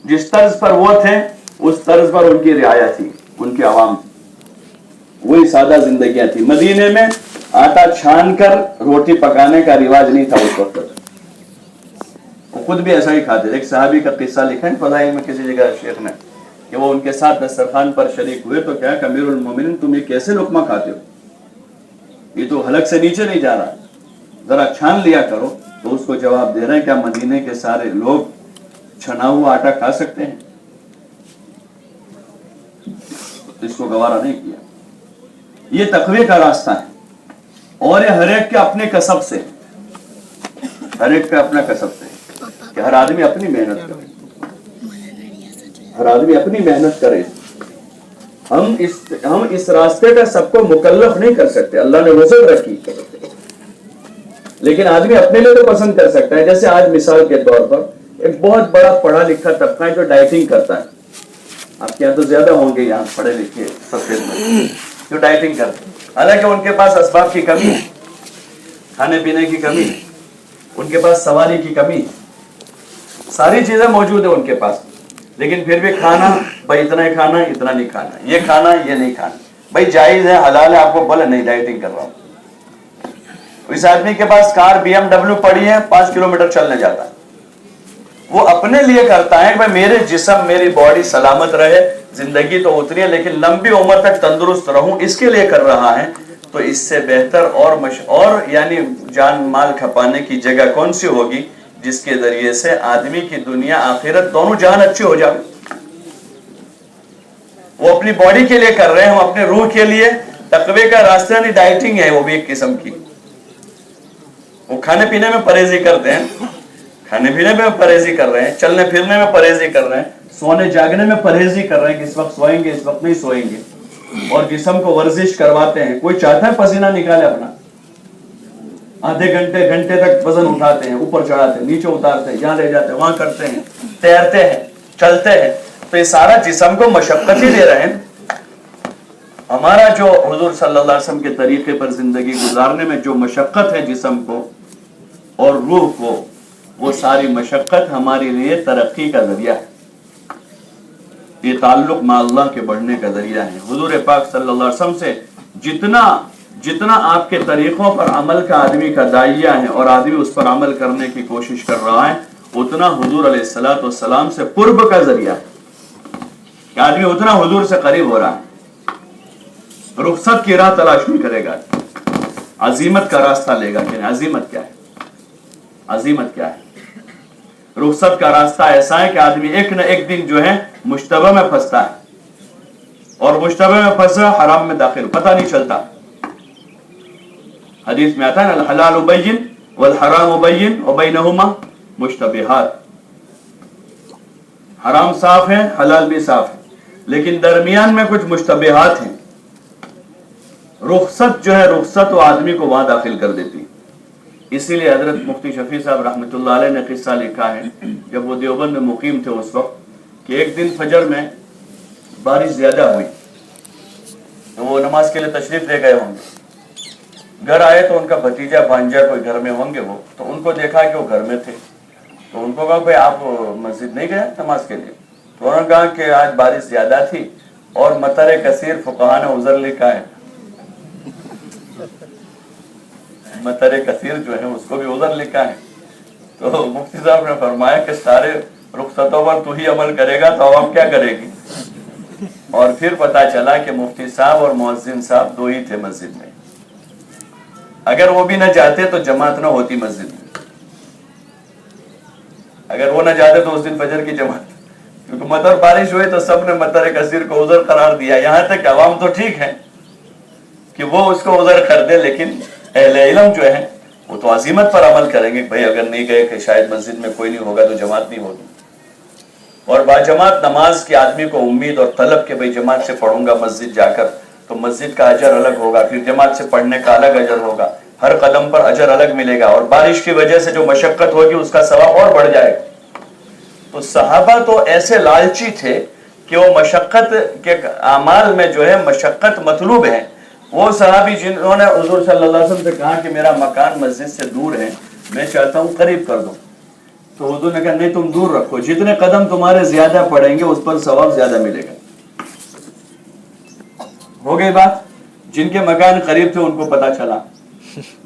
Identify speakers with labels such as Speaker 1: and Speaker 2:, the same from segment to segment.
Speaker 1: जिस तर्ज पर वो थे उस तर्ज पर उनकी रियाया थी, उनकी आवाम थी, वही सादा जिंदगियां थी। मदीने में आटा छान कर रोटी पकाने का रिवाज नहीं था उस वक्त, वो खुद भी ऐसा ही खाते। एक सहाबी का किस्सा लिखा है फज़ाइल में किसी जगह शेख ने, कि वो उनके साथ दस्तरखान पर शरीक हुए तो क्या अमीरुल मोमिनीन तुम ये कैसे लुकमा खाते हो, ये तो हलक से नीचे नहीं जा रहा, जरा छान लिया करो। तो उसको जवाब दे रहे हैं क्या मदीने के सारे लोग छना हुआ आटा खा सकते हैं? तो इसको गवारा नहीं किया। ये तकवे का रास्ता है, और ये हर एक के अपने कसब से, हर एक के अपना कसब से, कि हर आदमी अपनी मेहनत करे, हर आदमी अपनी मेहनत करे। हम इस रास्ते का सबको मुकल्लफ नहीं कर सकते, अल्लाह ने वज़न रखी, लेकिन आदमी अपने लिए तो पसंद कर सकता है। जैसे आज मिसाल के तौर पर एक बहुत बड़ा पढ़ा लिखा तबका है जो डाइटिंग करता है, आपके यहाँ तो ज्यादा होंगे यहाँ पढ़े लिखे सफेद में जो डाइटिंग करते हैं, हालांकि उनके पास असबाब की कमी है, खाने पीने की कमी है, उनके पास सवारी की कमी है, सारी चीजें मौजूद है उनके पास, लेकिन फिर भी खाना भाई इतना ही खाना, इतना नहीं खाना, ये खाना ये नहीं खाना, भाई जायज है हलाल है, आपको बोले नहीं डाइटिंग कर रहा हूं। इस आदमी के पास कार BMW पड़ी है, 5 किलोमीटर चलने जाता है, वो अपने लिए करता है कि भाई मेरे जिस्म मेरी बॉडी सलामत रहे, जिंदगी तो उतनी है लेकिन लंबी उम्र तक तंदुरुस्त रहूं, इसके लिए कर रहा है। तो इससे बेहतर और यानी जान माल खपाने की जगह कौन सी होगी जिसके जरिए से आदमी की दुनिया आखिरत दोनों जान अच्छी हो जाए। वो अपनी बॉडी के लिए कर रहे हैं, हम अपने रूह के लिए। तकवे का रास्ता नहीं डाइटिंग है, वो भी एक किस्म की। वो खाने पीने में परहेजी करते हैं, खाने पीने में परहेजी कर रहे हैं, चलने फिरने में परहेजी कर रहे हैं, सोने जागने में परहेजी कर रहे हैं कि इस वक्त सोएंगे इस वक्त नहीं सोएंगे, और जिस्म को वर्जिश करवाते हैं। कोई चाहता है पसीना निकाले अपना, आधे घंटे घंटे तक वजन उठाते हैं, ऊपर चढ़ाते हैं, नीचे उतारते हैं, यहाँ ले जाते हैं, वहां करते हैं, तैरते हैं, चलते हैं, तो ये सारा जिस्म को मशक्कत ही दे रहे हैं। हमारा जो हुजूर सल्लल्लाहु अलैहि वसल्लम के तरीके पर जिंदगी गुजारने में जो मशक्कत है जिस्म को और रूह को, वो सारी मशक्कत हमारे लिए तरक्की का जरिया है, ये ताल्लुक मा अल्लाह के बढ़ने का जरिया है। हुजूर पाक सल्लल्लाहु अलैहि वसल्लम से जितना आपके तरीकों पर अमल का आदमी का दाइया है और आदमी उस पर अमल करने की कोशिश कर रहा है, उतना हुजूर अलैहिस्सलातु वस्सलाम से कुर्ब का जरिया है कि आदमी उतना हुजूर से करीब हो रहा है। रुखसत की राह तलाश नहीं करेगा, अजीमत का रास्ता लेगा। कि अजीमत क्या है? अजीमत क्या है? रुखसत का रास्ता ऐसा है कि आदमी एक न एक दिन जो है मुश्तबा में फंसता है, और मुश्तबा में फंसा हराम में दाखिल, पता नहीं चलता। हदीस में आता है ना, हलाल बैयिन वल हराम बैयिन व बैनहुमा मुश्तबिहात। हराम साफ है, हलाल भी साफ है, लेकिन दरमियान में कुछ मुश्तबिहात हैं। रुखसत जो है, रुखसत वो आदमी को वहां दाखिल कर देती है। इसीलिए हजरत मुफ्ती शफी साहब रहमतुल्लाह अलैह ने किस्सा लिखा है, जब वो देवबंद में मुकीम थे उस वक्त, कि एक दिन फजर में बारिश ज्यादा हुई, तो वो नमाज के लिए तशरीफ ले गए होंगे। घर आए तो उनका भतीजा भांजा कोई घर में होंगे, वो तो उनको देखा कि वो घर में थे, तो उनको कहा भाई आप मस्जिद नहीं गए नमाज के लिए? तो उन्होंने कहा कि आज बारिश ज्यादा थी और मतर कसीर फुकहा ने उज़र लिखा है, मतर कसीर जो है उसको भी उज़र लिखा है। तो मुफ्ती साहब ने फरमाया कि सारे रुखसतों पर तू ही अमल करेगा तो आवाम क्या करेगी? और फिर पता चला कि मुफ्ती साहब और मुअज्जिन साहब दो ही थे मस्जिद में। अगर वो भी न जाते तो जमात न होती मस्जिद में, अगर वो न जाते तो उस दिन फजर की जमात, क्योंकि मतर बारिश हुई तो सबने मतर कसीर को उज़र करार दिया। यहाँ तक अवाम तो ठीक है कि वो उसको उज़र कर दे, लेकिन अहले इल्म जो है वो तो अजीमत पर अमल करेंगे। भाई अगर नहीं गए कि शायद मस्जिद में कोई नहीं होगा तो जमात नहीं होगी। और बाजमात नमाज की आदमी को उम्मीद और तलब के भाई जमात से पढ़ूंगा मस्जिद जाकर तो मस्जिद का अजर अलग होगा, फिर जमात से पढ़ने का अलग अजर होगा, हर कदम पर अजर अलग मिलेगा, और बारिश की वजह से जो मशक्कत होगी उसका सवाब और बढ़ जाएगा। तो सहाबा तो ऐसे लालची थे कि वो मशक्कत के अमाल में जो है मशक्कत मतलूब है। वो सहाबी जिन्होंने हुजूर सल्लल्लाहु अलैहि वसल्लम से कहा कि मेरा मकान मस्जिद से दूर है, मैं चाहता हूँ करीब कर दो, تو حضور نے کہا نہیں تم دور رکھو, جتنے قدم تمہارے زیادہ پڑیں گے اس پر ثواب زیادہ ملے گا. ہو گئی بات. جن کے مکان قریب تھے ان کو پتا چلا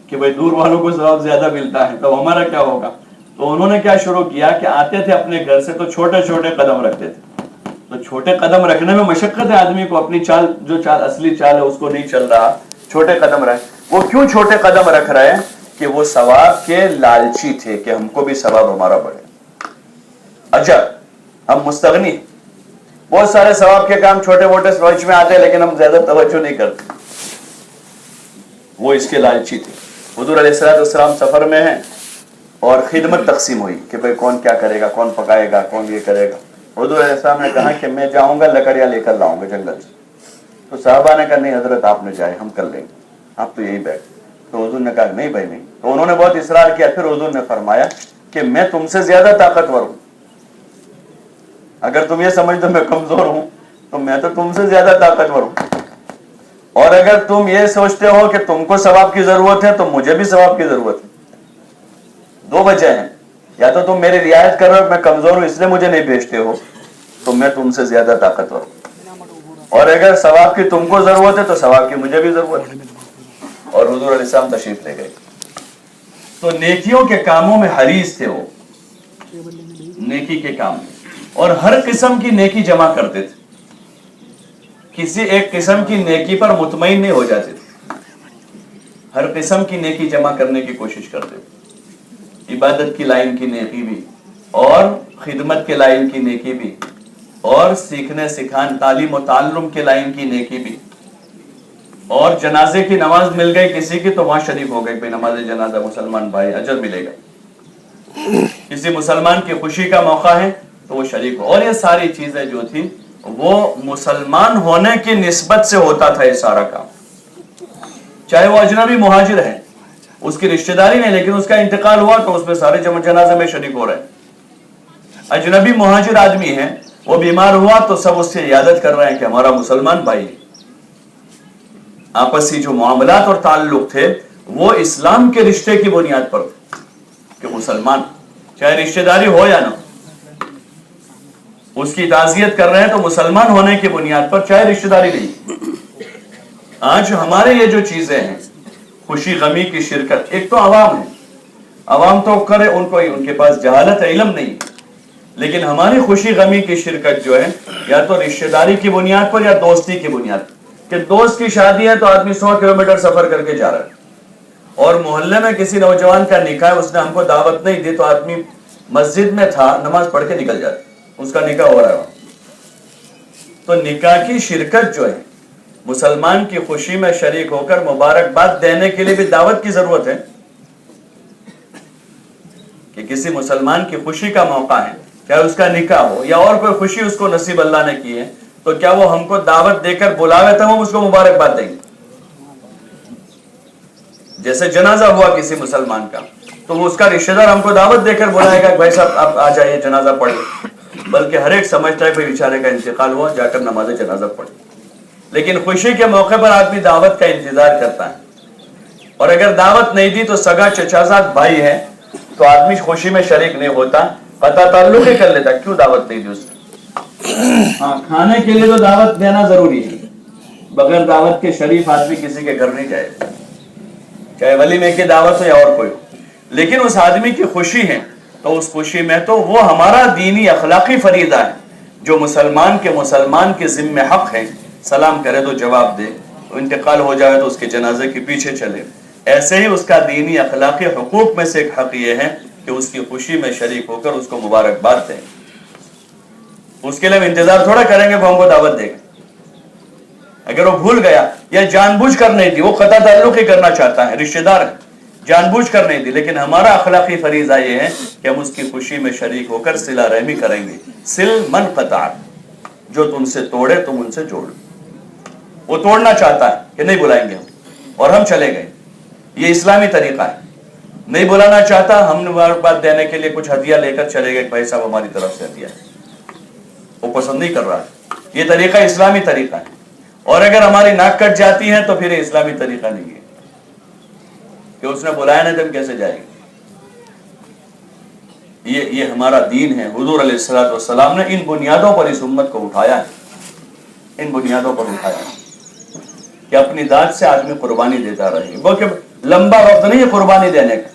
Speaker 1: کہ بھائی دور والوں کو ثواب زیادہ ملتا ہے, تو ہمارا کیا ہوگا. تو انہوں نے کیا شروع کیا کہ آتے تھے اپنے گھر سے تو چھوٹے چھوٹے قدم رکھتے تھے. تو چھوٹے قدم رکھنے میں مشقت ہے آدمی کو, اپنی چال جو چال اصلی چال ہے اس کو نہیں چل رہا, چھوٹے قدم رکھ. وہ کیوں چھوٹے قدم رکھ رہے ہیں کہ وہ ثواب کے لالچی تھے کہ ہم کو بھی ثواب ہمارا بڑھے. اچھا ہم مستغنی, بہت سارے ثواب کے کام چھوٹے موٹے سوچ میں آتے ہیں لیکن ہم زیادہ توجہ نہیں کرتے. وہ اس کے لالچی تھے. حضور علیہ السلام سفر میں ہیں اور خدمت تقسیم ہوئی کہ بھئی کون کیا کرے گا, کون پکائے گا, کون یہ کرے گا. حضور علیہ السلام نے کہا کہ میں جاؤں گا لکڑیاں لے کر لاؤں گا جنگل سے. تو صحابہ نے کہا نہیں حضرت آپ نے جائے, ہم کر لیں گے, آپ تو یہی بیٹھ. تو حضور نے کہا نہیں بھائی نہیں. تو انہوں نے بہت اصرار کیا. پھر حضور نے فرمایا کہ میں تم سے زیادہ طاقتور ہوں. اگر تم یہ سمجھتے ہو میں کمزور ہوں تو میں تو تم سے زیادہ طاقتور ہوں. اور اگر تم یہ سوچتے ہو کہ تم کو ثواب کی ضرورت ہے تو مجھے بھی ثواب کی ضرورت ہے. دو وجہ ہیں, یا تو تم میری رعایت کر رہے ہو, میں کمزور ہوں اس لیے مجھے نہیں بھیجتے ہو, تو میں تم سے زیادہ طاقتور ہوں. اور اگر ثواب کی تم کو ضرورت ہے تو ثواب کی مجھے بھی ضرورت ہے. اور حضور علیہ السلام تشریف لے گئے. تو نیکیوں کے کاموں میں حریص تھے وہ, نیکی کے کام میں, اور ہر قسم کی نیکی جمع کرتے تھے. کسی ایک قسم کی نیکی پر مطمئن نہیں ہو جاتے تھے, ہر قسم کی نیکی جمع کرنے کی کوشش کرتے تھے. عبادت کی لائن کی نیکی بھی, اور خدمت کے لائن کی نیکی بھی, اور سیکھنے سکھان تعلیم و تعلم کے لائن کی نیکی بھی. اور جنازے کی نماز مل گئی کسی کی تو وہاں شریک ہو گئی, نماز جنازہ مسلمان بھائی اجر ملے گا. کسی مسلمان کی خوشی کا موقع ہے تو وہ شریک ہو. اور یہ ساری چیزیں جو تھی وہ مسلمان ہونے کی نسبت سے ہوتا تھا یہ سارا کام. چاہے وہ اجنبی مہاجر ہے, اس کی رشتہ داری نہیں, لیکن اس کا انتقال ہوا تو اس میں سارے جنازے میں شریک ہو رہے ہیں. اجنبی مہاجر آدمی ہے, وہ بیمار ہوا تو سب اس سے عیادت کر رہے ہیں کہ ہمارا مسلمان بھائی ہے. آپسی جو معاملات اور تعلق تھے وہ اسلام کے رشتے کی بنیاد پر تھے کہ مسلمان, چاہے رشتہ داری ہو یا نہ, اس کی تعزیت کر رہے ہیں تو مسلمان ہونے کی بنیاد پر, چاہے رشتہ داری نہیں. آج ہمارے یہ جو چیزیں ہیں خوشی غمی کی شرکت, ایک تو عوام ہے, عوام تو کرے, ان کے پاس جہالت علم نہیں, لیکن ہماری خوشی غمی کی شرکت جو ہے یا تو رشتہ داری کی بنیاد پر یا دوستی کی بنیاد پر. کہ دوست کی شادی ہے تو آدمی 100 کلومیٹر سفر کر کے جا رہا ہے, اور محلے میں کسی نوجوان کا نکاح ہے, اس نے ہم کو دعوت نہیں دی تو آدمی مسجد میں تھا نماز پڑھ کے نکل جاتا, اس کا نکاح ہو رہا ہے. تو نکاح کی شرکت جو ہے, مسلمان کی خوشی میں شریک ہو کر مبارکباد دینے کے لیے بھی دعوت کی ضرورت ہے. کہ کسی مسلمان کی خوشی کا موقع ہے, چاہے اس کا نکاح ہو یا اور کوئی خوشی اس کو نصیب اللہ نے کی ہے, تو کیا وہ ہم کو دعوت دے کر بلاوے تو ہم اس کو مبارکباد دیں گے. جیسے جنازہ ہوا کسی مسلمان کا تو وہ اس کا رشتہ دار ہم کو دعوت دے کر بلائے گا کہ بھائی صاحب آپ آ جائیے جنازہ پڑھیں, بلکہ ہر ایک سمجھتا ہے کہ بیچارے کا انتقال ہوا, جا کر نماز جنازہ پڑھیں. لیکن خوشی کے موقع پر آدمی دعوت کا انتظار کرتا ہے, اور اگر دعوت نہیں دی تو سگا چچازاد بھائی ہے تو آدمی خوشی میں شریک نہیں ہوتا, قطع تعلق ہی کر لیتا. کیوں دعوت نہیں دی اس نے؟ ہاں, کھانے کے لیے تو دعوت دینا ضروری ہے, بغیر دعوت کے شریف آدمی کسی کے گھر نہیں جائے, چاہے ولیمے کی دعوت ہو یا اور کوئی ہو. لیکن اس آدمی کی خوشی ہے تو اس خوشی میں تو وہ ہمارا دینی اخلاقی فریضہ ہے جو مسلمان کے ذمہ حق ہے. سلام کرے تو جواب دے, انتقال ہو جائے تو اس کے جنازے کے پیچھے چلے. ایسے ہی اس کا دینی اخلاقی حقوق میں سے ایک حق یہ ہے کہ اس کی خوشی میں شریک ہو کر اس کو مبارکباد دیں. اس کے لیے ہم انتظار تھوڑا کریں گے وہ ہم کو دعوت دے گا. اگر وہ بھول گیا یا جان بوجھ کر نہیں دی, وہ قطع تعلق ہی کرنا چاہتا ہے, رشتہ دار ہے, جان بوجھ کر نہیں دی, لیکن ہمارا اخلاقی فریضہ یہ ہے کہ ہم اس کی خوشی میں شریک ہو کر صلہ رحمی کریں گے. سل من قطع, جو تم سے توڑے تم ان سے جوڑ. وہ توڑنا چاہتا ہے کہ نہیں بلائیں گے ہم, اور ہم چلے گئے. یہ اسلامی طریقہ ہے. نہیں بلانا چاہتا, ہم نے مبارکباد دینے کے لیے کچھ ہدیہ لے کر چلے گئے, بھائی صاحب ہماری طرف سے ہدیہ ہے, وہ پسند نہیں کر رہا. یہ طریقہ اسلامی طریقہ ہے. اور اگر ہماری ناک کٹ جاتی ہے تو پھر یہ اسلامی طریقہ نہیں ہے کہ اس نے بلایا نہیں تو ہم کیسے جائیں گے. یہ ہمارا دین ہے. حضور علیہ الصلوۃ والسلام نے ان بنیادوں پر اس امت کو اٹھایا ہے، ان بنیادوں پر اٹھایا ہے کہ اپنی ذات سے آدمی قربانی دیتا رہے. وہ کہ لمبا وقت نہیں ہے قربانی دینے کا،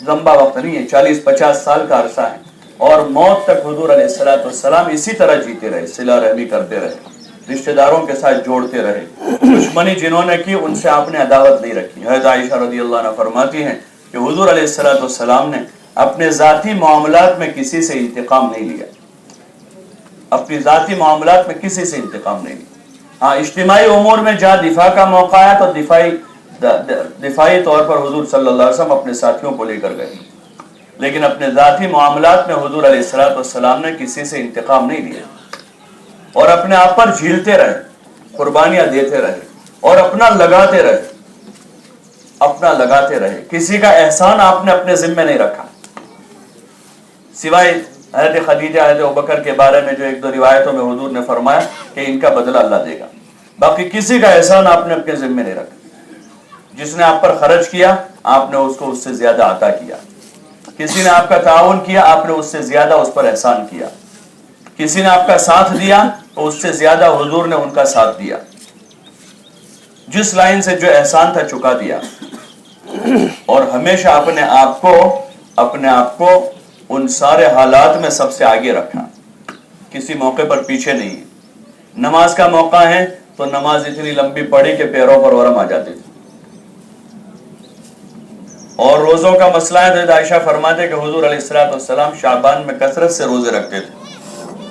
Speaker 1: لمبا وقت نہیں ہے، 40-50 سال کا عرصہ ہے، اور موت تک حضور علیہ الصلوۃ والسلام اسی طرح جیتے رہے، صلہ رحمی کرتے رہے، رشتہ داروں کے ساتھ جوڑتے رہے. دشمنی جنہوں نے کی ان سے آپ نے عداوت نہیں رکھی. حضرت عائشہ رضی اللہ عنہ فرماتی ہیں کہ حضور علیہ الصلوۃ والسلام نے اپنے ذاتی معاملات میں کسی سے انتقام نہیں لیا، اپنی ذاتی معاملات میں کسی سے انتقام نہیں لیا. ہاں اجتماعی امور میں جہاں دفاع کا موقع آیا تو دفاعی طور پر حضور صلی اللہ علیہ وسلم اپنے ساتھیوں کو لے کر گئے، لیکن اپنے ذاتی معاملات میں حضور علیہ الصلوۃ والسلام نے کسی سے انتقام نہیں لیا، اور اپنے آپ پر جھیلتے رہے، قربانیاں دیتے رہے، اور اپنا لگاتے رہے، اپنا لگاتے رہے. کسی کا احسان آپ نے اپنے ذمہ نہیں رکھا، سوائے حضرت خدیجہ حضرت ابوبکر کے بارے میں جو 1-2 روایتوں میں حضور نے فرمایا کہ ان کا بدلہ اللہ دے گا. باقی کسی کا احسان آپ نے اپنے ذمہ نہیں رکھا. جس نے آپ پر خرچ کیا آپ نے اس کو اس سے زیادہ عطا کیا، کسی نے آپ کا تعاون کیا آپ نے اس سے زیادہ اس پر احسان کیا، کسی نے آپ کا ساتھ دیا تو اس سے زیادہ حضور نے ان کا ساتھ دیا، جس لائن سے جو احسان تھا چکا دیا. اور ہمیشہ اپنے آپ کو ان سارے حالات میں سب سے آگے رکھا، کسی موقع پر پیچھے نہیں. نماز کا موقع ہے تو نماز اتنی لمبی پڑی کہ پیروں پر ورم آ جاتے تھے. اور روزوں کا مسئلہ ہے تو عائشہ فرماتے کہ حضور علیہ الصلوۃ والسلام شعبان میں کثرت سے روزے رکھتے تھے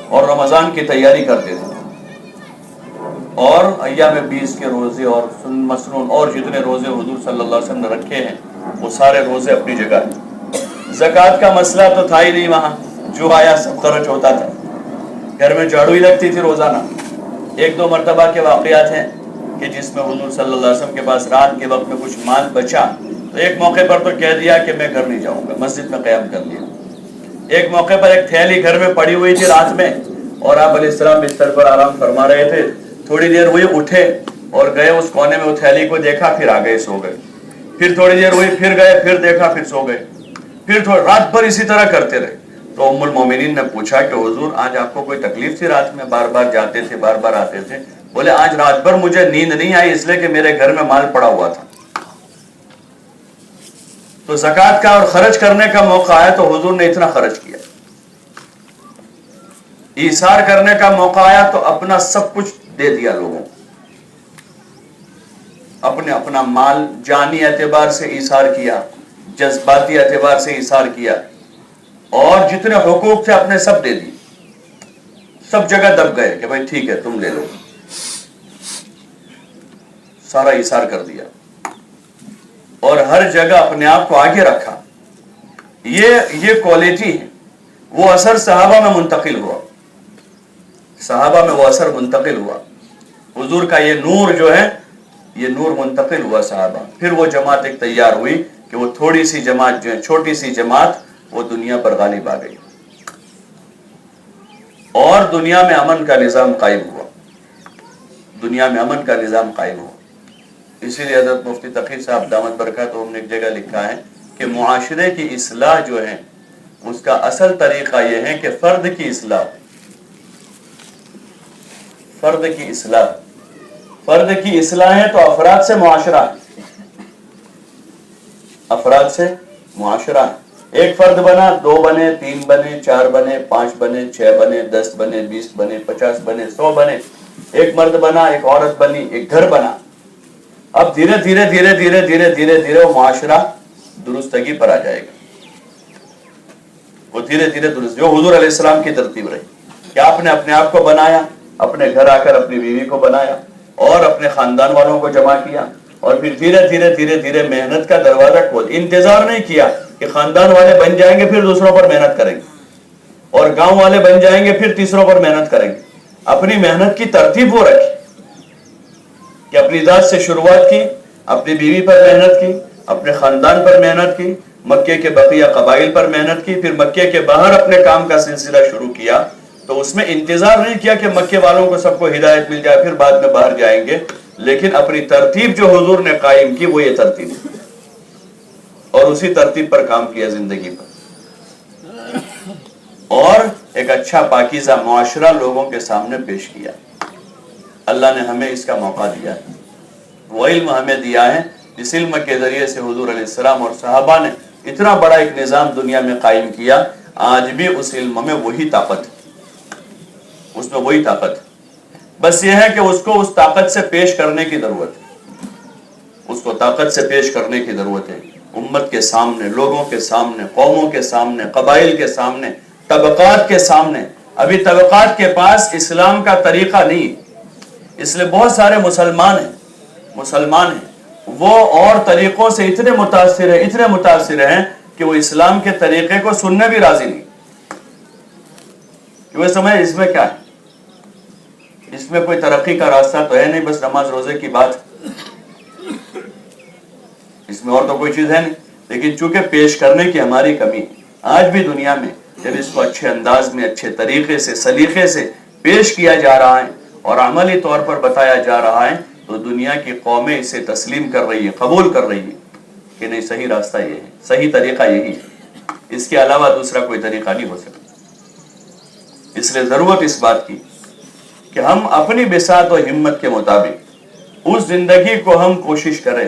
Speaker 1: اور رمضان کی تیاری کرتے تھے، اور ایام 20 کے روزے اور مسنون اور جتنے روزے حضور صلی اللہ علیہ وسلم نے رکھے ہیں وہ سارے روزے اپنی جگہ ہیں. زکوٰۃ کا مسئلہ تو تھا ہی نہیں، وہاں جو آیا سب خرچ ہوتا تھا، گھر میں جھاڑو ہی لگتی تھی روزانہ. 1-2 مرتبہ کے واقعات ہیں کہ جس میں حضور صلی اللہ علیہ وسلم کے پاس رات کے وقت میں کچھ مال بچا تو ایک موقع پر تو کہہ دیا کہ میں گھر نہیں جاؤں گا، مسجد میں قیام کر لیا. ایک موقع پر ایک تھیلی گھر میں پڑی ہوئی تھی رات میں، اور آپ علیہ السلام بستر پر آرام فرما رہے تھے. تھوڑی دیر ہوئی اٹھے اور گئے اس کونے میں وہ تھیلی کو دیکھا، پھر آ گئے سو گئے. پھر تھوڑی دیر ہوئی پھر گئے، پھر دیکھا، پھر سو گئے. پھر رات بھر اسی طرح کرتے رہے. تو ام المومنین نے پوچھا کہ حضور آج آپ کو کوئی تکلیف تھی رات میں؟ بار بار جاتے تھے، بار بار آتے تھے. بولے آج رات بھر مجھے نیند نہیں آئی اس لیے کہ میرے گھر میں مال پڑا ہوا تھا. تو زکوٰۃ کا اور خرچ کرنے کا موقع آیا تو حضور نے اتنا خرچ کیا. ایثار کرنے کا موقع آیا تو اپنا سب کچھ دے دیا لوگوں کو، اپنا مال جانی اعتبار سے ایثار کیا، جذباتی اعتبار سے ایثار کیا، اور جتنے حقوق تھے اپنے سب دے دی. سب جگہ دب گئے کہ بھائی ٹھیک ہے تم لے لو، سارا ایثار کر دیا اور ہر جگہ اپنے آپ کو آگے رکھا. یہ کوالٹی ہے. وہ اثر صحابہ میں منتقل ہوا، صحابہ میں وہ اثر منتقل ہوا. حضور کا یہ نور جو ہے یہ نور منتقل ہوا صحابہ. پھر وہ جماعت ایک تیار ہوئی کہ وہ تھوڑی سی جماعت جو ہے، چھوٹی سی جماعت، وہ دنیا پر غالب آ گئی اور دنیا میں امن کا نظام قائم ہوا، دنیا میں امن کا نظام قائم ہوا. اسی لیے حضرت مفتی تقی صاحب دامت برکاتہم نے ایک جگہ لکھا ہے کہ معاشرے کی اصلاح جو ہے اس کا اصل طریقہ یہ ہے کہ فرد کی اصلاح، فرد کی اصلاح. فرد کی اصلاح ہے تو افراد سے معاشرہ، افراد سے معاشرہ. ایک فرد بنا، 2 بنے، 3 بنے، 4 بنے، 5 بنے، 6 بنے، 10 بنے، 20 بنے، 50 بنے، 100 بنے. ایک مرد بنا، ایک عورت بنی، ایک گھر بنا. اب دھیرے دھیرے دھیرے دھیرے دھیرے دھیرے دھیرے وہ معاشرہ درستگی پر آ جائے گا. وہ دھیرے دھیرے درست، جو حضور علیہ السلام کی ترتیب رہی کہ آپ نے اپنے آپ کو بنایا، اپنے گھر آ کر اپنی بیوی کو بنایا اور اپنے خاندان والوں کو جمع کیا، اور پھر دھیرے دھیرے دھیرے دھیرے محنت کا دروازہ کھول. انتظار نہیں کیا کہ خاندان والے بن جائیں گے پھر دوسروں پر محنت کریں گے، اور گاؤں والے بن جائیں گے پھر تیسروں پر محنت کریں گے. اپنی محنت کی ترتیب وہ رکھی کہ اپنی ذات سے شروعات کی، اپنی بیوی پر محنت کی، اپنے خاندان پر محنت کی، مکے کے بقیہ قبائل پر محنت کی، پھر مکے کے باہر اپنے کام کا سلسلہ شروع کیا. تو اس میں انتظار نہیں کیا کہ مکے والوں کو سب کو ہدایت مل جائے پھر بعد میں باہر جائیں گے، لیکن اپنی ترتیب جو حضور نے قائم کی وہ یہ ترتیب ہے، اور اسی ترتیب پر کام کیا زندگی پر. ایک اچھا پاکیزہ معاشرہ لوگوں کے سامنے پیش کیا. اللہ نے ہمیں اس کا موقع دیا ہے. وہ علم ہمیں دیا ہے جس علم کے ذریعے سے حضور علیہ السلام اور صحابہ نے اتنا بڑا ایک نظام دنیا میں قائم کیا. آج بھی اس علم میں وہی طاقت ہے, اس میں وہی طاقت ہے. بس یہ ہے کہ اس کو اس طاقت سے پیش کرنے کی ضرورت ہے, اس کو طاقت سے پیش کرنے کی ضرورت ہے. امت کے سامنے, لوگوں کے سامنے, قوموں کے سامنے, قبائل کے سامنے, طبقات کے سامنے. ابھی طبقات کے پاس اسلام کا طریقہ نہیں, اس لیے بہت سارے مسلمان ہیں وہ اور طریقوں سے اتنے متاثر ہیں کہ وہ اسلام کے طریقے کو سننے بھی راضی نہیں, کہ وہ سمجھے اس میں کیا ہے, اس میں کوئی ترقی کا راستہ تو ہے نہیں, بس نماز روزے کی بات, اس میں اور تو کوئی چیز ہے نہیں. لیکن چونکہ پیش کرنے کی ہماری کمی, آج بھی دنیا میں جب اس کو اچھے انداز میں, اچھے طریقے سے, سلیقے سے پیش کیا جا رہا ہے اور عملی طور پر بتایا جا رہا ہے, تو دنیا کی قومیں اسے تسلیم کر رہی ہیں, قبول کر رہی ہیں کہ نہیں, صحیح راستہ یہ ہے, صحیح طریقہ یہی ہے, اس کے علاوہ دوسرا کوئی طریقہ نہیں ہو سکتا. اس لیے ضرورت اس بات کی کہ ہم اپنی بساط و ہمت کے مطابق اس زندگی کو ہم کوشش کریں.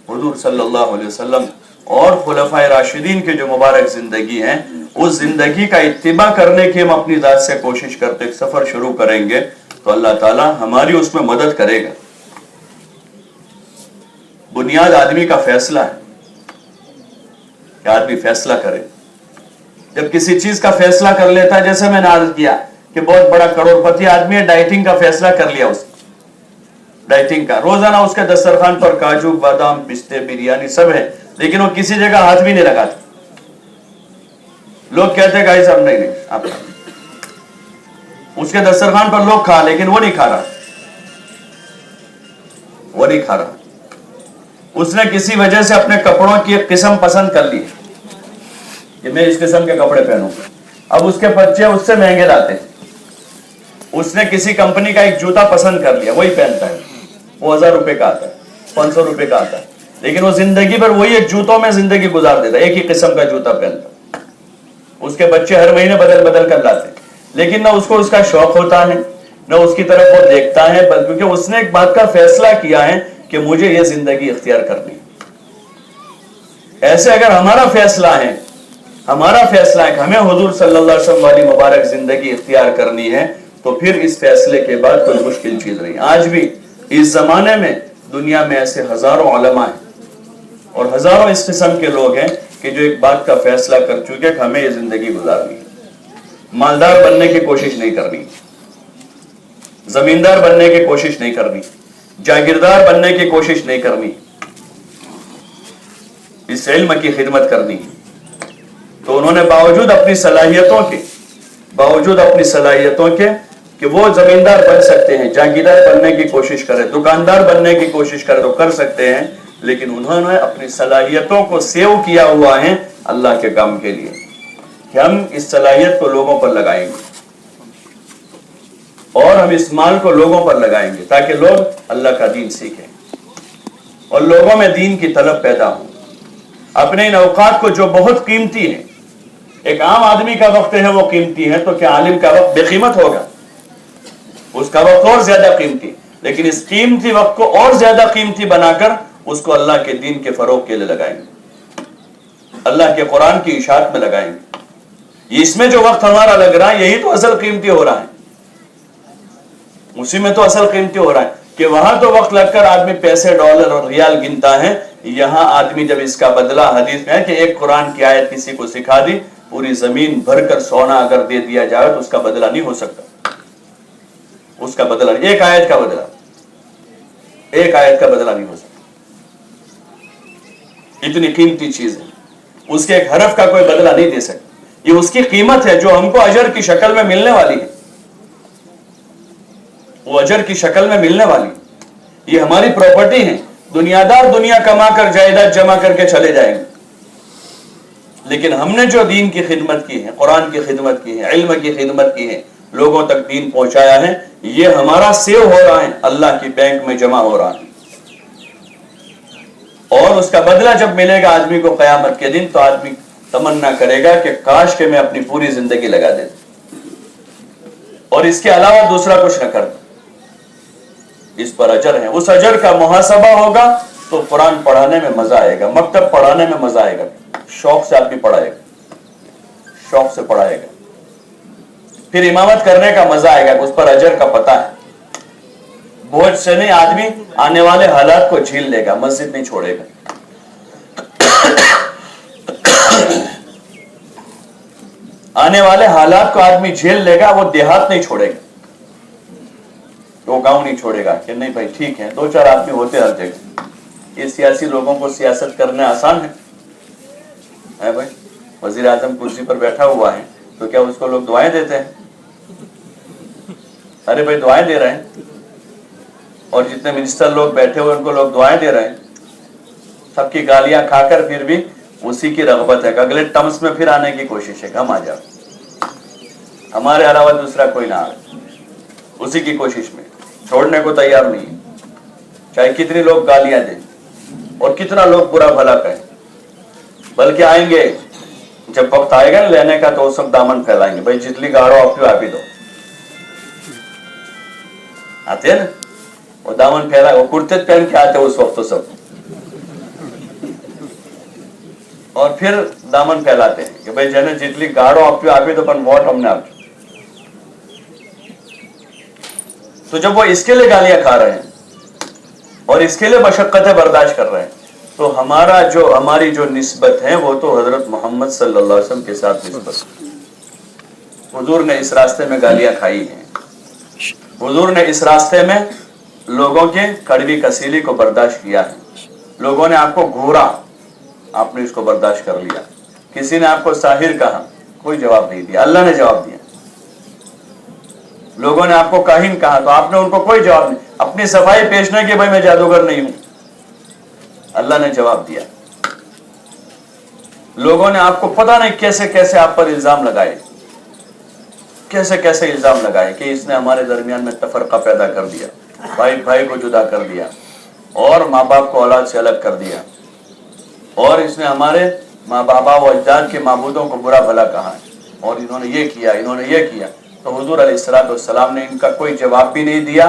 Speaker 1: حضور صلی اللہ علیہ وسلم اور خلفائے راشدین کے جو مبارک زندگی ہیں, اس زندگی کا اتباع کرنے کی ہم اپنی ذات سے کوشش کرتے ایک سفر شروع کریں گے تو اللہ تعالی ہماری اس میں مدد کرے گا. بنیاد آدمی کا فیصلہ ہے کہ آدمی فیصلہ کرے. جب کسی چیز کا فیصلہ کر لیتا ہے, جیسے میں نے عرض کیا کہ بہت بڑا کروڑ پتی آدمی ہے, ڈائٹنگ کا فیصلہ کر لیا, اس ڈائٹنگ کا, روزانہ اس کے دسترخوان پر کاجو, بادام, پستے, بریانی سب ہے, لیکن وہ کسی جگہ ہاتھ بھی نہیں لگاتا. لوگ کہتے ہیں کہ صاحب نہیں آپ, اس کے دسترخوان پر لوگ کھا, لیکن وہ نہیں کھا رہا. اس نے کسی وجہ سے اپنے کپڑوں کی ایک قسم پسند کر لی کہ میں اس قسم کے کپڑے پہنوں. اب اس کے بچے اس سے مہنگے لاتے ہیں. اس نے کسی کمپنی کا ایک جوتا پسند کر لیا, وہی پہنتا ہے, وہ 1000 روپے کا آتا ہے, 500 روپے کا آتا ہے, لیکن وہ زندگی پر وہی ایک جوتوں میں زندگی گزار دیتا ہے, ایک ہی قسم کا جوتا پہنتا. اس کے بچے ہر مہینے بدل کر لاتے ہیں, لیکن نہ اس کو اس کا شوق ہوتا ہے, نہ اس کی طرف وہ دیکھتا ہے, کیونکہ اس نے ایک بات کا فیصلہ کیا ہے کہ مجھے یہ زندگی اختیار کرنی. ایسے اگر ہمارا فیصلہ ہے کہ ہمیں حضور صلی اللہ علیہ وسلم والی مبارک زندگی اختیار کرنی ہے, تو پھر اس فیصلے کے بعد کوئی مشکل چیز نہیں. آج بھی اس زمانے میں دنیا میں ایسے ہزاروں علماء ہیں اور ہزاروں اس قسم کے لوگ ہیں کہ جو ایک بات کا فیصلہ کر چکے کہ ہمیں یہ زندگی گزارنی ہے. مالدار بننے کی کوشش نہیں کرنی, زمیندار بننے کی کوشش نہیں کرنی, جاگیردار بننے کی کوشش نہیں کرنی, اس علم کی خدمت کرنی. تو انہوں نے باوجود اپنی صلاحیتوں کے کہ وہ زمیندار بن سکتے ہیں, جاگیردار بننے کی کوشش کرے, دکاندار بننے کی کوشش کرے تو کر سکتے ہیں, لیکن انہوں نے اپنی صلاحیتوں کو سیو کیا ہوا ہے اللہ کے کام کے لیے کہ ہم اس صلاحیت کو لوگوں پر لگائیں گے اور ہم اس مال کو لوگوں پر لگائیں گے تاکہ لوگ اللہ کا دین سیکھیں اور لوگوں میں دین کی طلب پیدا ہو. اپنے ان اوقات کو جو بہت قیمتی ہے, ایک عام آدمی کا وقت ہے وہ قیمتی ہے, تو کیا عالم کا وقت بے قیمت ہوگا؟ اس کا وقت اور زیادہ قیمتی, لیکن اس قیمتی وقت کو اور زیادہ قیمتی بنا کر اس کو اللہ کے دین کے فروغ کے لیے لگائیں گے, اللہ کے قرآن کی اشاعت میں لگائیں گے. اس میں جو وقت ہمارا لگ رہا ہے یہی تو اصل قیمتی ہو رہا ہے, اسی میں تو اصل قیمتی ہو رہا ہے کہ وہاں تو وقت لگ کر آدمی پیسے, ڈالر اور ریال گنتا ہے, یہاں آدمی جب اس کا بدلہ حدیث میں ہے کہ ایک قرآن کی آیت کسی کو سکھا دی, پوری زمین بھر کر سونا اگر دے دیا جائے تو اس کا بدلہ نہیں ہو سکتا. اس کا بدلہ, ایک آیت کا بدلہ نہیں ہو سکتا. اتنی قیمتی چیز ہے, اس کے ایک حرف کا کوئی بدلہ نہیں دے سکتا. یہ اس کی قیمت ہے جو ہم کو اجر کی شکل میں ملنے والی ہے, وہ اجر کی شکل میں ملنے والی. یہ ہماری پراپرٹی ہے. دنیا دار دنیا کما کر جائیداد جمع کر کے چلے جائیں گے, لیکن ہم نے جو دین کی خدمت کی ہے, قرآن کی خدمت کی ہے, علم کی خدمت کی ہے, لوگوں تک دین پہنچایا ہے, یہ ہمارا سیو ہو رہا ہے, اللہ کی بینک میں جمع ہو رہا ہے. اور اس کا بدلہ جب ملے گا آدمی کو قیامت کے دن, تو آدمی تمنا کرے گا کہ کاش کہ میں اپنی پوری زندگی لگا دیتا, اور इसके अलावा दूसरा कुछ न करना, इस पर अजर है। उस अजर का मुहासबा होगा तो कुरान पढ़ाने में मजा आएगा, मकतब पढ़ाने में मजा आएगा, शौक से आदमी पढ़ाएगा, शौक से पढ़ाएगा। फिर इमामत करने का मजा आएगा, उस पर अजर का पता है। बोझ से नहीं, आदमी आने वाले हालात को झेल लेगा, मस्जिद नहीं छोड़ेगा। आने वाले हालात को आदमी झेल लेगा, वो देहात नहीं छोड़ेगा, वो गांव नहीं छोड़ेगा कि नहीं भाई ठीक है, दो चार आदमी होते हर जगह। ये सियासी लोगों को सियासत करना आसान है भाई। वजीर आजम कुर्सी पर बैठा हुआ है तो क्या उसको लोग दुआएं देते हैं? अरे भाई दुआएं दे रहे हैं, और जितने मिनिस्टर लोग बैठे हुए उनको लोग दुआएं दे रहे हैं, सबकी गालियां खाकर फिर भी उसी की रगबत है कि अगले टर्म्स में फिर आने की कोशिश है, हम आ जाओ, हमारे अलावा दूसरा कोई ना आए, उसी की कोशिश में, छोड़ने को तैयार नहीं है, चाहे कितनी लोग गालियां दें और कितना लोग बुरा भला कहें। बल्कि आएंगे, जब वक्त आएगा ना लेने का तो वो सब दामन फैलाएंगे, भाई जितनी गाड़ो आप ही दो, आते हैं ना वो दामन फैला, वो कुर्ते पहन के आते उस वक्त तो सब, और फिर दामन फैलाते हैं कि भाई जने जितनी गाड़ो आप ही दो, पर वोट हमने आप। तो जब वो इसके लिए गालियां खा रहे हैं और इसके लिए मशक्कतें बर्दाश्त कर रहे हैं, तो हमारी जो निस्बत है वो तो हजरत मोहम्मद सल्लल्लाहु अलैहि वसल्लम के साथ निस्बत। हुजूर ने इस रास्ते में गालियां खाई हैं, हुजूर ने इस रास्ते में लोगों के कड़वी कसीली को बर्दाश्त किया है। लोगों ने आपको घूरा, आपने इसको बर्दाश्त कर लिया। किसी ने आपको साहिर कहा, कोई जवाब नहीं दिया, अल्लाह ने जवाब दिया। लोगों ने आपको काहिन कहा तो आपने उनको कोई जवाब नहीं, अपनी सफाई पेश नहीं कि भाई मैं जादूगर नहीं हूं, अल्लाह ने जवाब दिया। लोगों ने आपको पता नहीं कैसे कैसे आप पर इल्जाम लगाए, कैसे कैसे इल्जाम लगाए कि इसने हमारे दरमियान में तफरका पैदा कर दिया, भाई भाई को जुदा कर दिया, और माँ बाप को औलाद से अलग कर दिया, और इसने हमारे माँ बाबा व अजदाद के माबूदों को बुरा भला कहा है, और इन्होंने ये किया, इन्होंने ये किया। तो हुजूर अलैहिस्सलाम ने इनका कोई जवाब भी नहीं दिया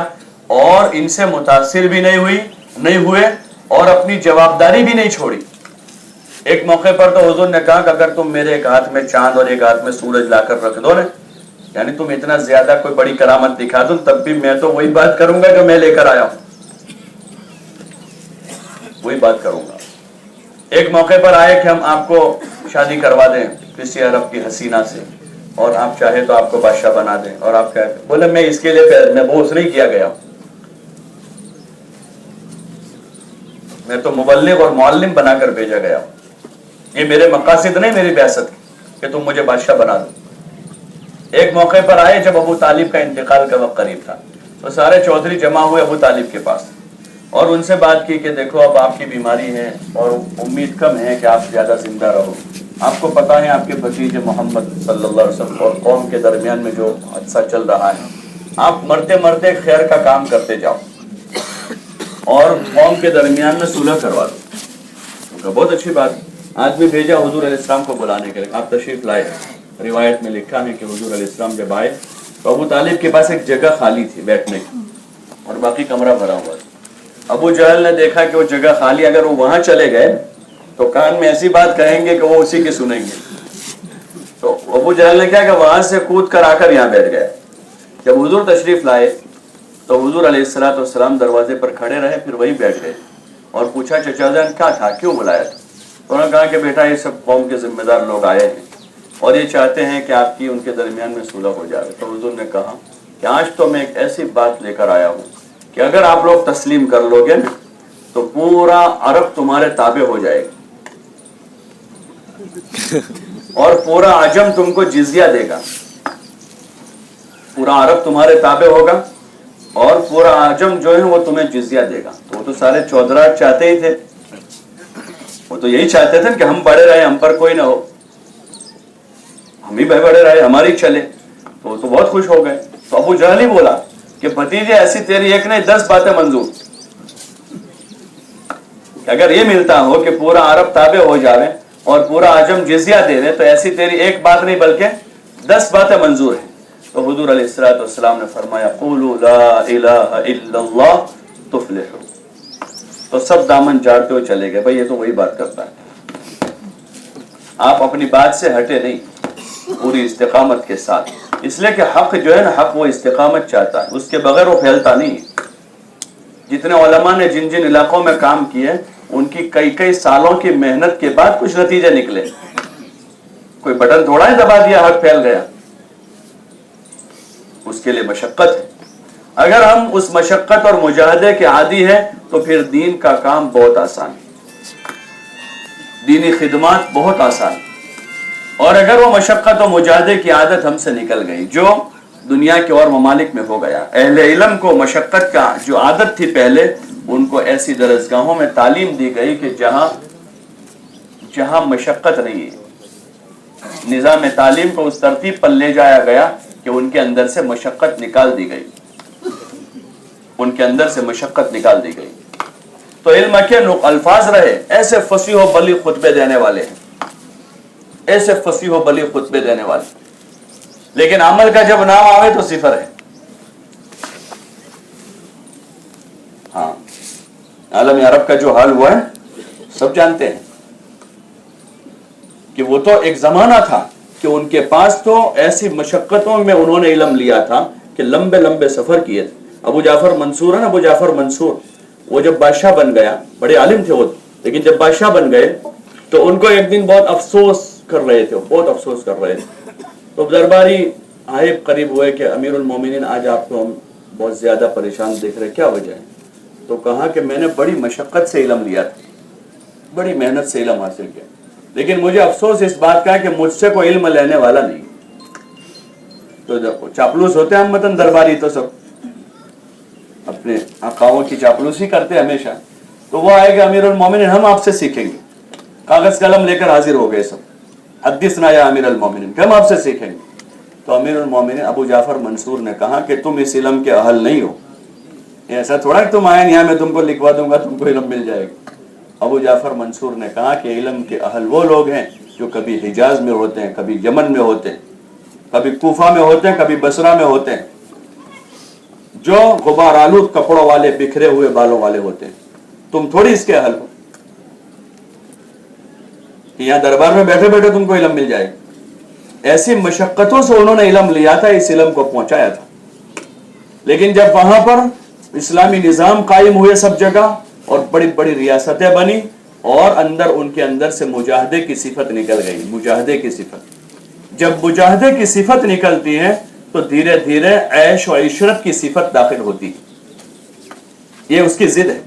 Speaker 1: और इनसे मुतासिर भी नहीं हुए और अपनी जवाबदारी भी नहीं छोड़ी। एक मौके पर तो हुजूर ने कहा कि अगर तुम मेरे एक हाथ में चांद और एक हाथ में सूरज लाकर रख दो ना, यानी तुम इतना ज्यादा कोई बड़ी करामत दिखा दो, तब भी मैं तो वही बात करूंगा जो मैं लेकर आया हूं, वही बात करूंगा। एक मौके पर आए कि हम आपको शादी करवा दें किसी अरब की हसीना से, और आप चाहे तो आपको बादशाह बना दें, और आप क्या बोले मैं इसके लिए मैं बोझ नहीं किया गया, मैं तो मुबल्लिग और मुअल्लिम बनाकर भेजा गया, ये मेरे मकासद नहीं मेरी बिआसत कि तुम मुझे बादशाह बना दो। एक मौके पर आए जब अबू तालिब का इंतकाल का वक्त करीब था, तो सारे चौधरी जमा हुए अबू तालिब के पास और उनसे बात की कि देखो अब आपकी बीमारी है और उम्मीद कम है कि आप ज्यादा जिंदा रहो, आपको पता है आपके भतीजे मोहम्मद सल्लल्लाहु अलैहि वसल्लम और कौम के दरमियान में जो हादसा चल रहा है, आप मरते मरते खैर का काम करते जाओ और कौम के दरमियान में सुलह करवा दो। बहुत अच्छी बात। आदमी भेजा हुजूर अलैहिस्सलाम को बुलाने के लिए, आप तशरीफ लाए। रिवायत में लिखा है कि हुजूर अलैहिस्सलाम जब आए तो अबू तालिब के पास एक जगह खाली थी बैठने की और बाकी कमरा भरा हुआ था। अबू जहल ने देखा कि वो जगह खाली, अगर वो वहां चले गए तो कान में ऐसी बात कहेंगे कि वो उसी की सुनेंगे। तो अबू जहल ने क्या कि वहां से कूद कर आकर यहाँ बैठ गया। जब हुजूर तशरीफ लाए तो हुजूर अलैहिस्सलाम दरवाजे पर खड़े रहे, फिर वही बैठ गए और पूछा चचा जान क्या था, क्यों बुलाया था? तो उन्होंने कहा कि बेटा ये सब कौम के जिम्मेदार लोग आए हैं और ये चाहते हैं कि आपकी उनके दरमियान में सुलह हो जाए। तो हुजूर ने कहा कि आज तो मैं एक ऐसी बात लेकर आया हूँ कि अगर आप लोग तस्लीम कर लोगे ना तो पूरा अरब तुम्हारे ताबे हो जाएगा और पूरा अजम तुमको जिजिया देगा। पूरा अरब तुम्हारे ताबे होगा और पूरा अजम जो है वो तुम्हें जिजिया देगा। तो वो तो सारे चौधराट चाहते ही थे, वो तो यही चाहते थे कि हम बड़े रहे, हम पर कोई ना हो, हम ही बड़े रहे, हमारी चले। तो वो तो बहुत खुश हो गए। तो अबू जहल ही बोला कि भतीजे ऐसी तेरी एक नहीं 10 बातें मंजूर, अगर ये मिलता हो कि पूरा अरब ताबे हो जावे और पूरा आजम जिजिया दे दे तो ऐसी तेरी एक बात नहीं बल्कि 10 बातें मंजूर है। تو हुजूर अलैहिस्सलाम ने फरमाया क़ूलू ला इलाहा इल्लल्लाह तुफ़्लिहू। तो सब दामन झाड़ते हुए चले गए, भाई ये तो वही बात करता है। आप अपनी बात से हटे नहीं, पूरी इस्तिकामत के साथ, इसलिए कि हक जो है ना, हक वो इस्तिकामत चाहता है, उसके बगैर वो फैलता नहीं। जितने उलमा ने जिन जिन इलाकों में काम किए, उनकी कई कई सालों की मेहनत के बाद कुछ नतीजे निकले। कोई बटन थोड़ा ही दबा दिया हक फैल गया, उसके लिए मशक्कत है। अगर हम उस मशक्कत और मुजाहदे के आदी हैं तो फिर दीन का काम बहुत आसान है, दीनी खिदमत बहुत आसान। और अगर वो मशक्कत और मुजाहदे की आदत हमसे निकल गई, जो दुनिया के और ममालिक में हो गया, अहले इल्म को मशक्कत का जो आदत थी पहले, उनको ऐसी दरसगाहों में तालीम दी गई कि जहां जहां मशक्कत नहीं है, निज़ाम तालीम को उस तरतीब पर ले जाया गया कि उनके अंदर से मशक्कत निकाल दी गई, उनके अंदर से मशक्कत निकाल दी गई। तो इल्म के अल्फाज रहे, ऐसे फसीह व बलीग खुतबे देने वाले हैं, ऐसे फसीह व बलीग खुतबे देने वाले, लेकिन अमल का जब नाम आवे तो सिफर है। हाँ, आलम अरब का जो हाल हुआ है सब जानते हैं कि वो तो एक जमाना था कि उनके पास तो ऐसी मशक्कतों में उन्होंने इल्म लिया था कि लंबे लंबे सफर किए थे। अबू जाफर मंसूर है ना, अबू जाफर मंसूर, वो जब बादशाह बन गया, बड़े आलिम थे वो, लेकिन जब बादशाह बन गए तो उनको एक दिन बहुत अफसोस कर रहे थे, बहुत अफसोस कर रहे थे। तो दरबारी आए, करीब हुए कि अमीरुल मोमिनीन, आज आपको हम बहुत ज्यादा परेशान देख रहे, क्या वजह है? तो कहा कि मैंने बड़ी मशक्कत से इल्म लिया था, बड़ी मेहनत से इल्म हासिल किया, लेकिन मुझे अफसोस इस बात का है कि मुझसे कोई इल्म लेने वाला नहीं। तो चापलूस होते हैं हम मतन दरबारी, तो सब अपने आकाओं की चापलूसी करते हमेशा। तो वो आएगा अमीरुल मोमिनीन, हम आपसे सीखेंगे, कागज कलम लेकर हाजिर हो गए सब, हदीसना या अमीरुल मोमिनीन, हम आपसे सीखेंगे। तो अमीरुल मोमिनीन अबू जाफर मंसूर ने कहा कि तुम इस इल्म के अहल नहीं हो, ऐसा थोड़ा कि तुम आए यहाँ मैं तुमको लिखवा दूंगा तुमको इल्म मिल जाएगा। अबू जाफर मंसूर ने कहा कि इल्म के अहल वो लोग हैं जो कभी हिजाज में होते हैं, कभी यमन में होते हैं, कभी कूफा में होते हैं, कभी बसरा में होते हैं, जो गुबार आलूद कपड़ों वाले, बिखरे हुए बालों वाले होते हैं। तुम थोड़ी इसके अहल हो कि यहाँ दरबार में बैठे बैठे तुमको इल्म मिल जाएगा। ऐसी मशक्कतों से उन्होंने इल्म लिया था, इस इल्म को पहुंचाया था। लेकिन जब वहां पर इस्लामी निजाम कायम हुए सब जगह और बड़ी बड़ी रियासतें बनी और अंदर उनके अंदर से मुजाहदे की सिफत निकल गई, मुजाहदे की सिफत। जब मुजाहदे की सिफत निकलती है तो धीरे धीरे ऐश और इशरत की सिफत दाखिल होती है। ये उसकी जिद है,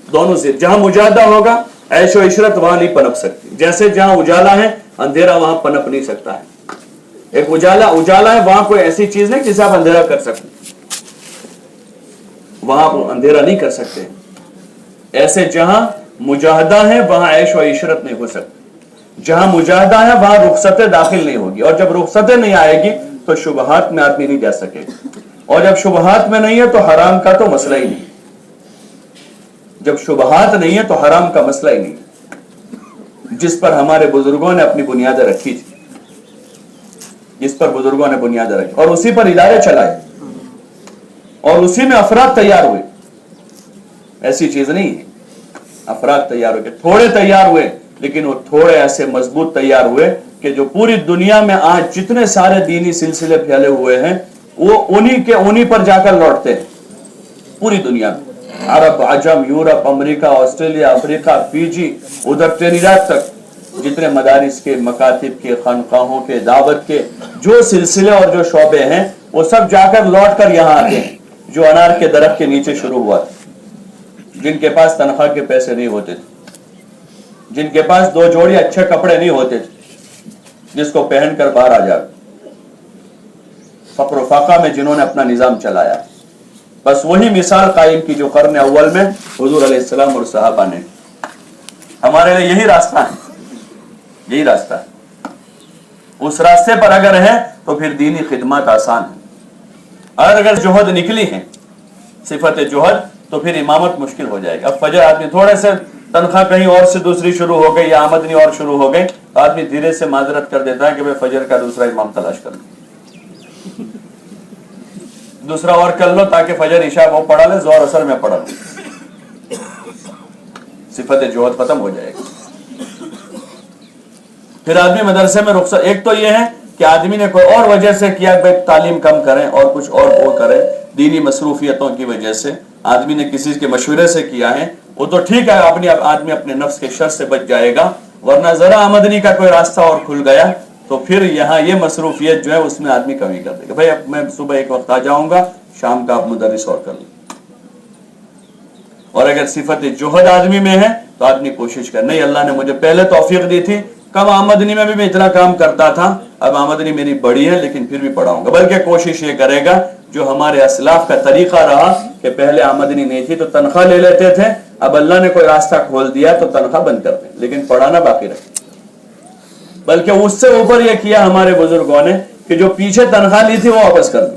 Speaker 1: दोनों जिद। जहां मुजाहदा होगा, ऐश और इशरत वहां नहीं पनप सकती। जैसे जहां उजाला है, अंधेरा वहां पनप नहीं सकता है। एक उजाला है, वहां कोई ऐसी चीज नहीं जिसे आप अंधेरा कर सकते, वहां आप अंधेरा नहीं कर सकते। ऐसे जहां मुजाहदा है वहां ऐश और इशरत नहीं हो सकती। जहां मुजाहदा है वहां रुखसतें दाखिल नहीं होगी, और जब रुखसतें नहीं आएगी तो शुबहात में आदमी नहीं जा सकेगा, और जब शुबहात में नहीं है तो हराम का तो मसला ही नहीं। जब शुबहात नहीं है तो हराम का मसला ही नहीं, जिस पर हमारे बुजुर्गों ने अपनी बुनियादें रखी थी, जिस पर बुजुर्गों ने बुनियादें रखी और उसी पर इदारे चलाए और उसी में अफराद तैयार हुए। ऐसी चीज नहीं है, अफराद तैयार हुए, थोड़े तैयार हुए, लेकिन वो थोड़े ऐसे मजबूत तैयार हुए कि जो पूरी दुनिया में आज जितने सारे दीनी सिलसिले फैले हुए हैं वो उन्हीं पर जाकर लौटते हैं। पूरी दुनिया में, अरब, अजम, Europe, America, Australia, Africa, Fiji, उधर ट्रिनिडाद तक जितने मदारिस के, मकातिब के, खानकाहों के, दावत के जो सिलसिले और जो शोबे हैं, वो सब जाकर लौट कर यहाँ आते हैं। जो अनार के दरख्त के नीचे शुरू हुआ था, जिनके पास तनख्वाह के पैसे नहीं होते थे, जिनके पास दो जोड़ी अच्छे कपड़े नहीं होते थे जिसको पहनकर बाहर आ जाए, फक्र फाका में जिन्होंने अपना निजाम चलाया, बस वही मिसाल कायम की जो कर्न अव्वल में हुजूर अलैहिस्सलाम और सहाबा ने। हमारे लिए यही रास्ता है, यही रास्ता है। उस रास्ते पर अगर है तो फिर दीनी खिदमत आसान है। और अगर जोहद निकली है, सिफत जोहद, तो फिर इमामत मुश्किल हो जाएगी। अब फजर आदमी थोड़े से तनख्वाह कहीं और से दूसरी शुरू हो गई या आमदनी और शुरू हो गई तो आदमी धीरे से माजरत कर देता है कि भाई फजर का दूसरा इमाम तलाश कर लो। दूसरा और कर लो ताकि फजर इशा वो पढ़ा ले, जोहर असर में पढ़ा लो, सिफत जोहद खत्म हो जाएगी। फिर आदमी मदरसे में रुखसत, एक तो ये है कि आदमी ने कोई और वजह से किया, भाई तालीम कम करें और कुछ और वो करें, दीनी मसरूफियतों की वजह से आदमी ने किसी के मशवरे से किया है, वो तो ठीक है, अपनी आदमी अपने नफ्स के शर से बच जाएगा। वरना जरा आमदनी का कोई रास्ता और खुल गया तो फिर यहाँ ये मसरूफियत जो है उसमें आदमी कमी कर देगा। भाई अब मैं सुबह एक वक्त आ जाऊंगा, शाम का आप मुदर्रिस और कर लें। और अगर सिफत जोहद आदमी में है तो आदमी कोशिश कर, नहीं अल्लाह ने मुझे पहले तौफीक दी थी, कम आमदनी में भी मैं इतना काम करता था, अब आमदनी मेरी बड़ी है लेकिन फिर भी पढ़ाऊंगा। बल्कि कोशिश ये करेगा जो हमारे असलाफ का तरीका रहा कि पहले आमदनी नहीं थी तो तनख्वाह ले लेते थे, अब अल्लाह ने कोई रास्ता खोल दिया तो तनख्वाह बंद कर दे, लेकिन पढ़ाना बाकी रखे। बल्कि उससे ऊपर यह किया हमारे बुजुर्गों ने कि जो पीछे तनख्वाह ली थी वो वापस कर दी,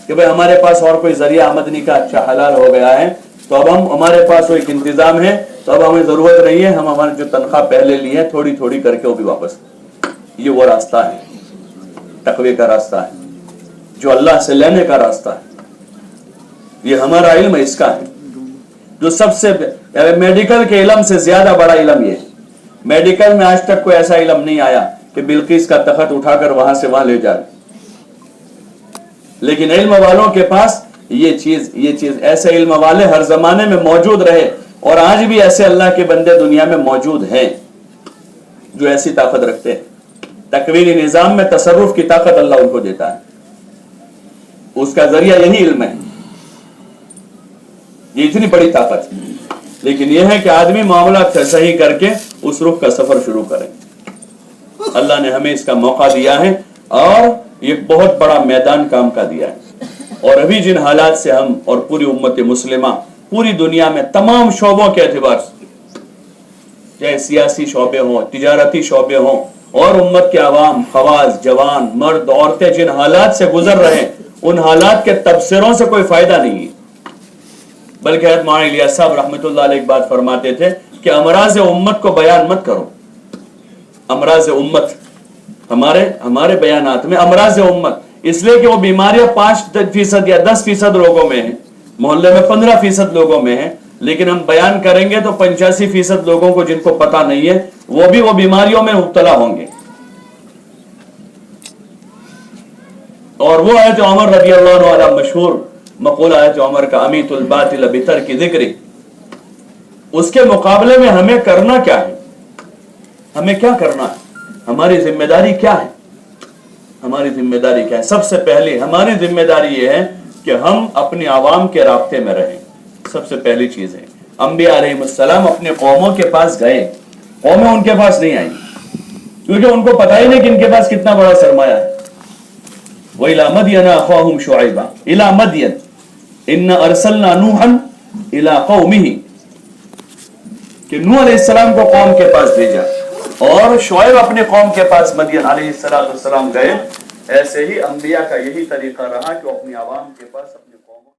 Speaker 1: कि भाई हमारे पास और कोई जरिया आमदनी का अच्छा हलाल हो गया है, तो अब हम हमारे पास वो एक इंतजाम है, तो अब हमें जरूरत नहीं है, हम हमारे जो तनख्वाह पहले ली है थोड़ी थोड़ी करके वो भी वापस। ये वो रास्ता है, तकवे का रास्ता है, जो अल्लाह से लेने का रास्ता है। ये हमारा इल्म इसका है, जो सबसे मेडिकल के इल्म से ज्यादा बड़ा इल्म ये है। मेडिकल में आज तक कोई ऐसा इल्म नहीं आया कि बिल्किस का तख्त उठाकर वहां से वहां ले जाए, लेकिन इल्म वालों के पास ये चीज ऐसे इल्म वाले हर जमाने में मौजूद रहे, और आज भी ऐसे अल्लाह के बंदे दुनिया में मौजूद हैं जो ऐसी ताकत रखते हैं। तकवीनी निजाम में तसर्रुफ की ताकत अल्लाह उनको देता है, उसका जरिया यही इल्म है, ये इतनी बड़ी ताकत है। लेकिन यह है कि आदमी मामला सही करके उस रुख का सफर शुरू करे। अल्लाह ने हमें इसका मौका दिया है और ये बहुत बड़ा मैदान काम का दिया है। और अभी जिन हालात से हम और पूरी उम्मत मुस्लिमा पूरी दुनिया में तमाम शोबों के एतबार से, चाहे सियासी शोबे हों, तिजारती शोबे हों, और उम्मत के अवाम, खवास, जवान, मर्द, औरतें जिन हालात से गुजर रहे हैं, उन हालात के तबसरों से कोई फायदा नहीं है। बल्कि हज़रत मौलाना इलियास साहब रहमतुल्लाह अलैह एक बात फरमाते थे कि अमराज उम्मत को बयान मत करो। अमराज उम्मत हमारे बयानात में अमराज उम्मत इसलिए कि वो बीमारियां 5% या 10% लोगों में है, मोहल्ले में 15% लोगों में है, लेकिन हम बयान करेंगे तो 85% लोगों को जिनको पता नहीं है वो बीमारियों में मुब्तला होंगे। और वो आयत उमर रज़ी अल्लाह अन्हु मशहूर मक़ूल आयत उमर का अमीतुल बातिल बितर्क ज़िक्री, उसके मुकाबले में हमें करना क्या है, हमें क्या करना है, हमारी जिम्मेदारी क्या है, हमारी जिम्मेदारी क्या है। सबसे पहले हमारी जिम्मेदारी यह है कि हम अपने आवाम के राब्ते में रहें। सबसे पहली चीज है, अंबिया अलैहिस्सलाम अपने कौमों के पास गए, कौमें उनके पास नहीं आई, क्योंकि उनको पता ही नहीं कि इनके पास कितना बड़ा सरमाया है। व इला मदयन अख़ाहुम शुअयबा इला मदयन इन्ना अरसलना नूहन इला कौमिही, कि नूह अलैहिस्सलाम को कौम के पास भेजा और शुएब अपने कौम के पास मदयन अलैहिस्सलाम गए। ऐसे ही अंबिया का यही तरीका रहा कि वो अपनी आवाम के पास